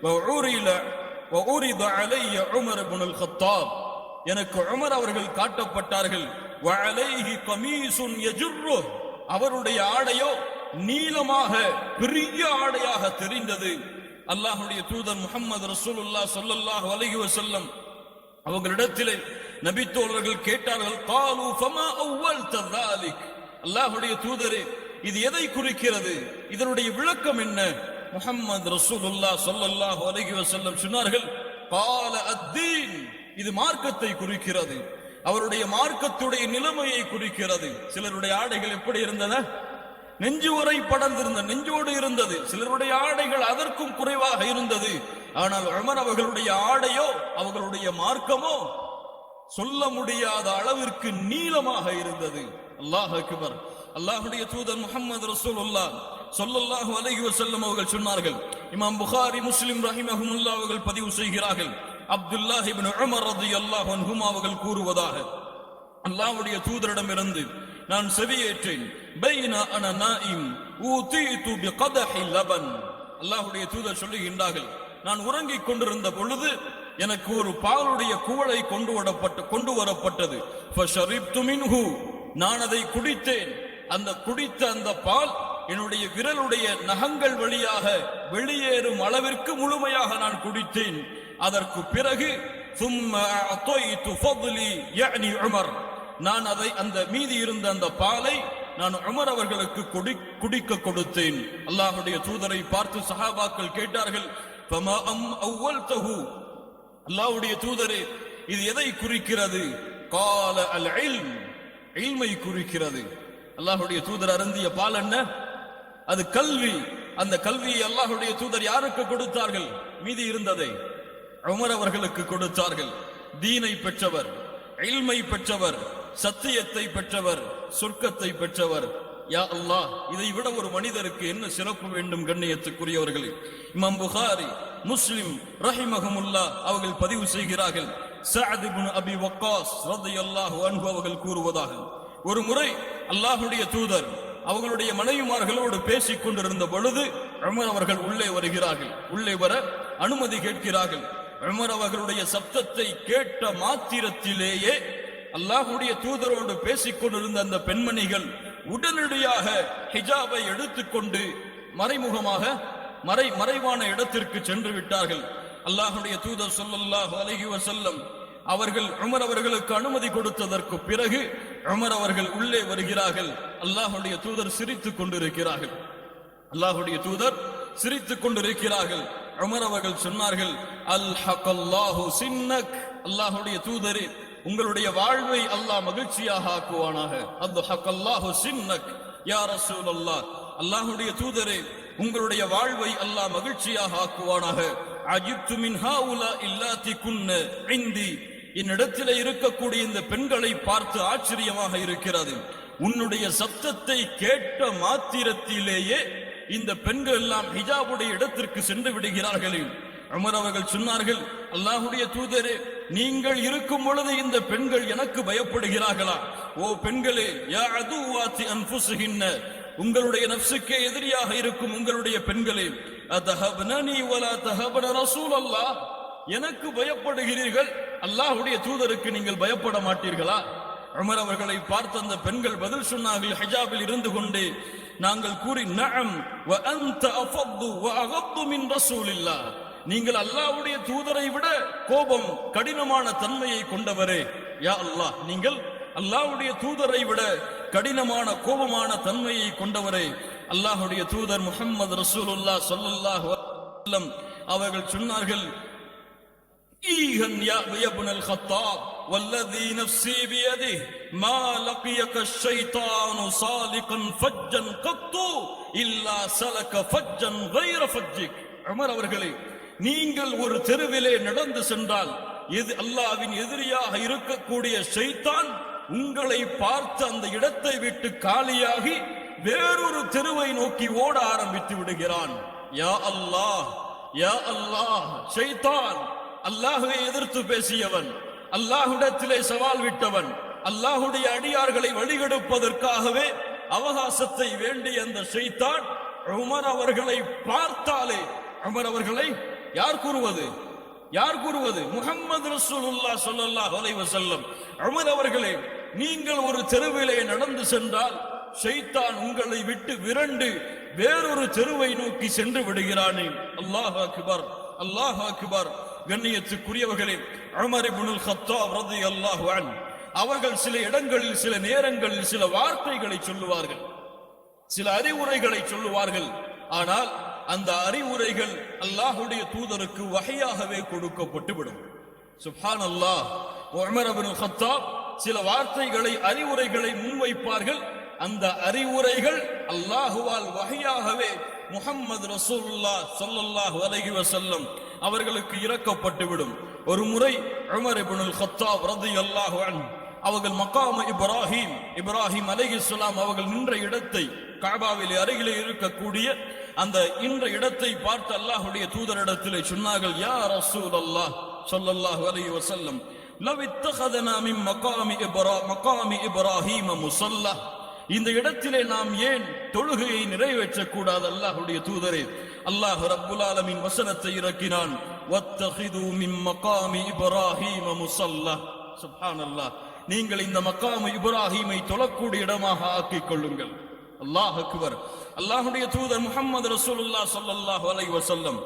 وعرض علي عمر بن الخطاب, எனக்கு உமர் அவர்கள் காட்டப்பட்டார்கள். وعليه قميص يجره, அவருடைய ஆடையோ நீளமாக பெரிய ஆடையாக தெரிந்தது. அல்லாஹ்வுடைய தூதர் முஹம்மது ரசூலுல்லாஹ் ஸல்லல்லாஹு அலைஹி வஸல்லம் அவர்களிடத்திலே நபி தோழர்கள் கேட்டார்கள், قالوا فما اولت ذلك, அல்லாஹ்வுடைய தூதரே இது எதை குறிக்கிறது, இதனுடைய விளக்கம் என்ன? முஹம்மது ரசூலுல்லாஹ் ஸல்லல்லாஹு அலைஹி வஸல்லம் சொன்னார்கள், قال الدين, இது மார்க்கத்தை குறிக்கிறது, அவருடைய மார்க்கத்துடைய நிலைமையை குறிக்கிறது. சிலருடைய ஆடைகள் எப்படி இருந்தன? நெஞ்சு வரை படர்ந்திருந்த நெஞ்சோடு இருந்தது. சிலருடைய ஆடைகள் அதற்கும் குறைவாக இருந்தது. ஆனால் உமர் அவர்களுடைய ஆடையோ அவர்களுடைய மார்க்கமோ சொல்ல முடியாத அளவிற்கு நீளமாக இருந்தது. அல்லாஹ் அக்பர். அல்லாஹ்வுடைய தூதர் முஹம்மது ரசூலுல்லாஹ் ஸல்லல்லாஹு அலைஹி வஸல்லம் அவர்கள் சொன்னார்கள், இமாம் புகாரி முஸ்லிம் ரஹிமஹுமுல்லாஹ் அவர்கள் பதிவு செய்கிறார்கள், அப்துல்லாஹ் இப்னு உமர் ரலியல்லாஹு அன்ஹுமா அவர்கள் கூறுவதாக, அல்லாஹ்வுடைய தூதரிடமிருந்து நான் செவியேற்றேன், பைனா அன நாயிம் ஊதீது பிகதஹி லபன், அல்லாஹ்வுடைய தூதர் சொல்லுகின்றார்கள், நான் உறங்கிக் கொண்டிருந்த பொழுது எனக்கு ஒரு பாலுடைய குவளை கொண்டு வரப்பட்டது. ஃபஷரிப்து மின்ஹு, நான் அதை குடித்தேன். அந்த குடித்த அந்த பால் என்னுடைய விரலுடைய நகங்கள் வழியாக வெளியேறும் அளவிற்கு முழுமையாக நான் குடித்தேன். அதற்கு பிறகு ثم اعطيت فضلي يعني عمر, நான் அதை அந்த மீதி இருந்த அந்த பாலை நான் உமர் அவர்களுக்கு குடிக்க கொடுத்தேன். அல்லாஹ்வுடைய தூதரை பார்த்து சஹாபாக்கள் கேட்டார்கள், فما اولته, அல்லாஹ்வுடைய தூதரே இது எதை குறிக்கிறது? قال العلم, இல்மை குறிக்கிறது. அல்லாஹ்வுடைய தூதர் அருந்திய பால் என்ன? அது கல்வி. அந்த கல்வியை அல்லாஹ்வுடைய தூதர் யாருக்கு கொடுத்தார்கள்? மீதி இருந்ததை உமர் அவர்களுக்கு கொடுத்தார்கள். தீனை பெற்றவர், இல்மை பெற்றவர், சத்தியத்தை பெற்றவர், சொர்க்கத்தை பெற்றவர். யா அல்லாஹ், இதை விட ஒரு மனிதருக்கு என்ன சிறப்பு வேண்டும்? கண்ணியத்துக்குரியவர்களே, இமாம் புகாரி முஸ்லிம் ரஹிமஹுமுல்லாஹ் அவர்கள் பதிவு செய்கிறார்கள், சஅத் இப்னு அபி வக்காஸ் ரலியல்லாஹு அன்ஹு அவர்கள் கூறுவதாக, ஒரு முறை அல்லாஹ்வுடைய தூதர் அவர்களுடைய மனைவிமார்களோடு பேசிக் கொண்டிருந்த பொழுது உமர் அவர்கள் உள்ளே வருகிறார்கள். உள்ளே வர அனுமதி கேட்கிறார்கள். உமர் அவர்களுடைய சப்தத்தை கேட்ட மாத்திரத்திலேயே அல்லாஹ்வுடைய தூதரோடு பேசிக் கொண்டிருந்த அந்த பெண்மணிகள் உடனடியாக ஹிஜாபை எடுத்துக்கொண்டு மறைமுகமாக மறைவான இடத்திற்கு சென்று விட்டார்கள். அல்லாஹ்வுடைய தூதர் ஸல்லல்லாஹு அலைஹி வஸல்லம் அவர்கள் உமர் அவர்களுக்கு அனுமதி கொடுத்ததற்கு பிறகு உமர் அவர்கள் உள்ளே வருகிறார்கள். அல்லாஹ்வுடைய தூதர் சிரித்துக் கொண்டிருக்கிறார்கள். அல்லாஹ்வுடைய தூதர் சிரித்துக் கொண்டிருக்கிறார்கள். உமர் அவர்கள் சொன்னார்கள், அல்ஹகல்லாஹு சின்னக், அல்லாஹ்வுடைய தூதரே உங்களுடைய வாழ்வை அல்லாஹ் மகிழ்ச்சியாக ஆக்குவானாக. அல்ஹகல்லாஹு சின்னக் யா ரசூலல்லாஹ், அல்லாஹ்வுடைய தூதரே உங்களுடைய வாழ்வை அல்லாஹ் மகிழ்ச்சியாக ஆக்குவானாக. அஜிப்து மின் ஹாஉலா இல்லாதி குன்ன இந்தி, என்னிடத்தில் இருக்கக்கூடிய இந்த பெண்களை பார்த்து ஆச்சரியமாக இருக்கிறது. உன்னுடைய சத்தத்தை கேட்ட மாத்திரத்திலேயே இந்த பெண்கள் எல்லாம் ஹிஜாபுடைய இடத்திற்கு சென்று விடுகிறார்கள். உமர் அவர்கள் சொன்னார்கள், அல்லாஹ்வுடைய தூதரே நீங்கள் இருக்கும் பொழுது இந்த பெண்கள் எனக்கு பயப்படுகிறார்களா? ஓ பெண்களே, யா அதுவாதி அன்ஃபுஸிஹின்ன, உங்களுடைய நஃப்ஸுக்கே எதிரியாக இருக்கும் உங்களுடைய பெண்களே, அதஹபனனி வலா தஹபன ரசூலல்லாஹ், எனக்கு பயப்படுகிறீர்கள், அல்லாஹ்வுடைய தூதருக்கு நீங்கள் பயப்பட மாட்டீர்களா? உமர் அவர்களை பார்த்து அந்த பெண்கள் பதில் சொன்னார்கள், ஹிஜாபில் இருந்து கொண்டே நாங்கள் கூறி, நஅம் வ அன்த அஃது வ அகத்து மின் ரசூலில்லாஹ், நீங்கள் அல்லாஹ்வுடைய தூதரை விட கோபம் கடினமான தன்மையை கொண்டவரே. யா அல்லாஹ், நீங்கள் அல்லாஹ்வுடைய தூதரை விட கடினமான கோபமான தன்மையை கொண்டவரே. அல்லாஹ்வுடைய தூதர் முஹம்மது ரசூலுல்லாஹ் ஸல்லல்லாஹு அலைஹி வஸல்லம் அவர்கள் சொன்னார்கள், ஈஹன் யா இப்னுல் கத்தாப் வல்லதி நஃப்ஸி பியதிஹி மா லகியக ஷைத்தானு சாலிகன் ஃபஜ்ஜன் கத்து இல்லா சலக ஃபஜ்ஜன் கைர ஃபஜ்ஜிக். உமர் அவர்களே, நீங்கள் ஒரு தெருவிலே நடந்து சென்றால் எது அல்லாஹ்வின் எதிரியாக இருக்கக்கூடிய ஷைத்தான் உங்களை பார்த்து அந்த இடத்தை விட்டு காலியாகி வேறொரு தெருவை நோக்கி ஓட ஆரம்பித்து விடுகிறான். யா அல்லாஹ், யா அல்லாஹ், ஷைத்தான் அல்லாஹ்வை எதிர்த்து பேசியவன், அல்லாஹ்விடத்திலே சவால் விட்டவன், அல்லாஹ்வுடைய அடியார்களை வழிகெடுப்பதற்காகவே அவகாசத்தை வேண்டிய அந்த ஷைத்தான் உமர் அவர்களை பார்த்தாலே, உமர் அவர்களை யார் கூறுவது? முஹம்மது ரசூலுல்லாஹ் ஸல்லல்லாஹு அலைஹி வஸல்லம். உமர் அவர்களே, நீங்கள் ஒரு தெருவிலே நடந்து சென்றால் ஷைத்தான் உங்களை விட்டு விரண்டு வேறொரு தெருவை நோக்கி சென்று விடுகிறானே. அல்லாஹ் அக்பர், அல்லாஹ் அக்பர். கண்ணியத்துக்குரியவர்களே, உமர் இப்னுல் கத்தாப் ரலியல்லாஹு அன்ஹு அவர்கள் சில இடங்களில் சில நேரங்களில் சில வார்த்தைகளை சொல்லுவார்கள், சில அறிவுரைகளை சொல்லுவார்கள். ஆனால் அந்த அறிவுரைகள் அல்லாஹ்வுடைய தூதருக்கு வஹையாகவே கொடுக்கப்பட்டு விடும். சுப்ஹானல்லாஹ். உமர் இப்னுல் கத்தாப் சில வார்த்தைகளை அறிவுரைகளை முன்வைப்பார்கள். அந்த அறிவுரைகள் அல்லாஹுவால் வஹையாகவே முஹம்மது ரசூலுல்லாஹ் ஸல்லல்லாஹு அலைஹி வஸல்லம் அவர்களுக்கு இறக்கப்பட்டு விடும். ஒரு முறை உமர் இப்னுல் கத்தாப் ரலியல்லாஹு அன்ஹு அவர்கள் மகாம இப்ராஹிம் அலைஹிஸ்ஸலாம் அவர்கள் நின்ற இடத்தை, கஅபாவிலே அருகிலே இருக்கக்கூடிய அந்த இன்ற இடத்தை பார்த்து அல்லாஹ்வுடைய தூதரிடத்திலே சொன்னார்கள், யா ரசூலல்லாஹ் ஸல்லல்லாஹு அலைஹி வஸல்லம், லவ் இத்தகதனா மின் மகாமி இப்ராஹீம முஸல்லா, இந்த இடத்திலே நாம் ஏன் தொழுகையை நிறைவேற்ற கூடாது? அல்லாஹ்வுடைய தூதரே, அல்லாஹ் ரப்புல் ஆலமீன் வசனத்தை இறக்கினான், வத்தகிது மின் மகாமி இப்ராஹீம முஸல்லா. சுப்ஹானல்லாஹ். நீங்கள் இந்த மகாமு இப்ராஹீமை தொழக்கூடிய இடமாக ஆக்கிக் கொள்ளுங்கள். அல்லாஹ் அக்பர். அல்லாஹ்வுடைய தூதர் முஹம்மது ரசூலுல்லாஹ் ஸல்லல்லாஹு அலைஹி வஸல்லம்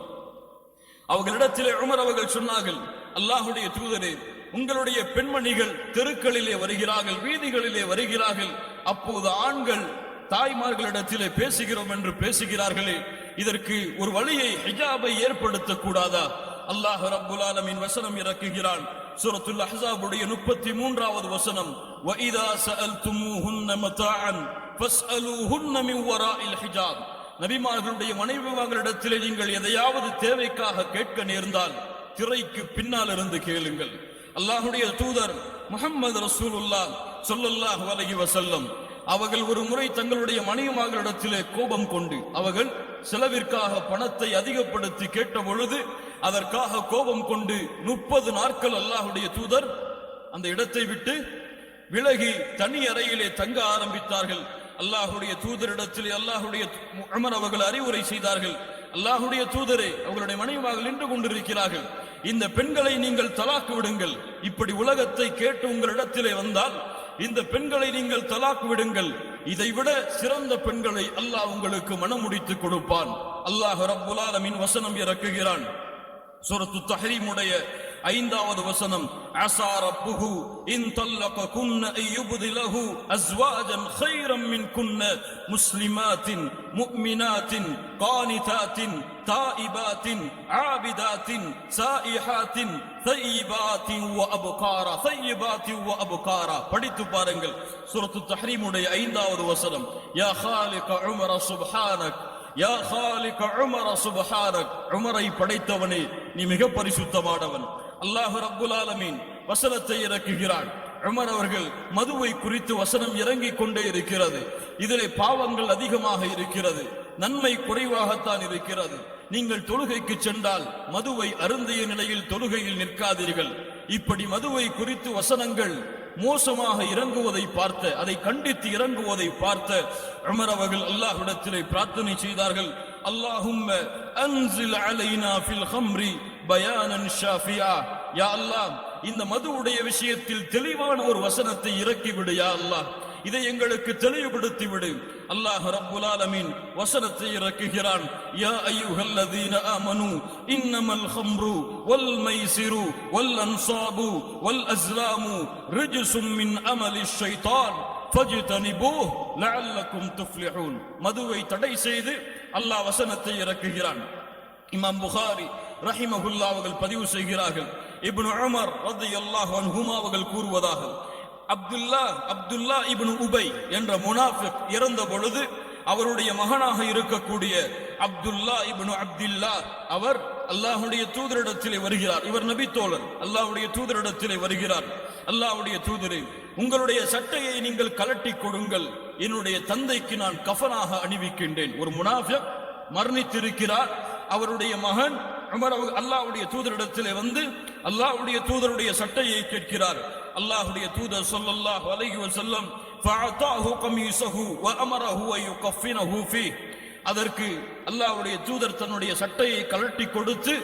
அவர்களிடத்திலே உமர் அவர்கள் சொன்னார்கள், அல்லாஹ்வுடைய தூதரே, உங்களுடைய பெண்மணிகள் தெருக்களிலே வருகிறார்கள், வீதிகளிலே வருகிறார்கள். அப்போது ஆண்கள் தாய்மார்களிடத்திலே பேசுகிறோம் என்று பேசுகிறார்களே, இதற்கு ஒரு வழியை, ஹிஜாபை ஏற்படுத்த கூடாதா? அல்லாஹ் ரப்புல் ஆலமீன் வசனம் இறக்குகிறான். சூரத்துல் அஹ்ஸாபுடைய 33வது வசனம், வஇதா ஸஅல்துமூஹுன்ன மதாஅன் ஃபஸ்அலூஹுன்ன மின் வராஇல் ஹிஜாப். நபிமார்களுடைய மனைவிமார்களிடத்திலே நீங்கள் எதையாவது தேவைக்காக கேட்க நேர்ந்தால் திரைக்கு பின்னால் இருந்து கேளுங்கள். அல்லாஹ்வுடைய தூதர் முஹம்மது ரசூலுல்லாஹ் ஸல்லல்லாஹு அலைஹி வஸல்லம் அவர்கள் ஒரு முறை தங்களுடைய மனைவிமார்களிடத்திலே கோபம் கொண்டு அவர்கள் செலவிற்காக பணத்தை அதிகப்படுத்தி கேட்ட பொழுது அதற்காக கோபம் கொண்டு 30 நாட்கள் அல்லாஹ்வுடைய தூதர் அந்த இடத்தை விட்டு விலகி தனி அறையிலே தங்க ஆரம்பித்தார்கள். அல்லாஹ்வுடைய தூதரிடத்திலே அல்லாஹ்வுடைய உமர் அவர்கள் அறிவுரை செய்தார்கள், அல்லாஹ்வுடைய தூதரே, அவர்களுடைய மனைவிமார்கள் நின்று கொண்டிருக்கிறார்கள், இந்த பெண்களை நீங்கள் தலாக்கு விடுங்கள். இப்படி உலகத்தை கேட்டு உங்களிடத்திலே வந்தால் இந்த பெண்களை நீங்கள் தலாக்கு விடுங்கள். இதைவிட சிறந்த பெண்களை அல்லாஹ் உங்களுக்கு மனமுடித்து கொடுப்பான். அல்லாஹ் ரப்புல் ஆலமீன் வசனம் இறக்குகிறான். சூரத்து தஹ்ரீம் உடைய 5வது வசனம், அஸா ரப்புஹு இன் தல்லககுன்ன அய்யுப்திலஹு அஸ்வாஜன் கைரம் மின்குன்ன முஸ்லிமாத்தின் முஃமினாத்தின் கானிதாத்தின் தாயிபாத்தின் ஆபிதாத்தின் சாயிஹாத்தின் தையிபாத்தின் வ அப்காரா. படித்து பாருங்கள். சூரத்து தஹ்ரீம் உடைய 5வது வசனம், யா காலிக உமர சுப்ஹானக், யா காலிக உமர சுப்ஹானக், உமரை படைத்தவனே, நீ மிக பரிசுத்தமானவன். அல்லாஹ் ரப்புல் ஆலமீன் வசனத்தை இறக்குகிறான். உமர் அவர்கள் மதுவை குறித்து வசனம் இறங்கிக் கொண்டே இருக்கிறது. இதிலே பாவங்கள் அதிகமாக இருக்கிறது, நன்மை குறைவாகத்தான் இருக்கிறது. நீங்கள் தொழுகைக்கு சென்றால் மதுவை அருந்திய நிலையில் தொழுகையில் நிற்காதீர்கள். இப்படி மதுவை குறித்து வசனங்கள் மோசமாக இறங்குவதை பார்த்த, அதை கண்டித்து இறங்குவதை பார்த்த உமர் அவர்கள் அல்லாஹ்விடத்திலே பிரார்த்தனை செய்தார்கள், அல்லாஹும்ம அன்ஸில் அலைனா ஃபில் ஹம்ரி பயானன் ஷாஃபியா. யா அல்லாஹ், இந்த மதுவுடைய விஷயத்தில் தெளிவான ஒரு வசனத்தை இறக்கிவிடு. யா அல்லாஹ், இதை எங்களுக்கு தெளிவுபடுத்தி விடு. அல்லாஹ் ரப்புல் ஆலமீன் வசனத்தை இறக்குகிறான், யா அய்யுஹல்லதீன ஆமனூ இன்னமல் ஹம்ரு வல் மைசிரு வல் அன்சாபு வல் அஸ்லாமு ரிஜ்சும் மின் அமலிஷ் ஷைத்தான் ஃபஜ்தனிபூஹ் லஅல்லக்கும் துஃப்லிஹூன். மதுவை தடை செய்து அல்லாஹ் வசனத்தை இறக்குகிறான். இமாம் புகாரி ரஹிமஹுல்லாஹ் அவர்கள் பதிவு செய்கிறார்கள், இப்னு உமர் ரலியல்லாஹு அன்ஹுமா அவர்கள் கூறுவதாக, அப்துல்லா இப்னு உபை என்ற முனாஃபிக் இறந்த பொழுது அவருடைய மகனாக இருக்கக்கூடிய அப்துல்லா இப்னு அப்துல்லா அவர் அல்லாஹ்வுடைய தூதரிடத்திலே வருகிறார். இவர் நபி தோழர். அல்லாஹ்வுடைய தூதரிடத்திலே வருகிறார். அல்லாஹ்வுடைய தூதரே, உங்களுடைய சட்டையை நீங்கள் கலட்டி கொடுங்கள், என்னுடைய தந்தைக்கு நான் கஃனாக அணிவிக்கின்றேன். ஒரு முனாஃபிக் மரணித்திருக்கிறார். அவருடைய மகன் உமர் அல்லாஹ்வுடைய தூதரிடத்திலே வந்து அல்லாஹ்வுடைய தூதருடைய சட்டையை கேட்கிறார். அல்லாஹ்வுடைய தூதர் ஸல்லல்லாஹு அலைஹி வஸல்லம் ஃபஅதாஹு கமீஸஹு வ அமரஹு அன் யுகஃபினஹு ஃபீ. அதற்கு அல்லாஹ்வுடைய தூதர் தன்னுடைய சட்டையை கழட்டி கொடுத்து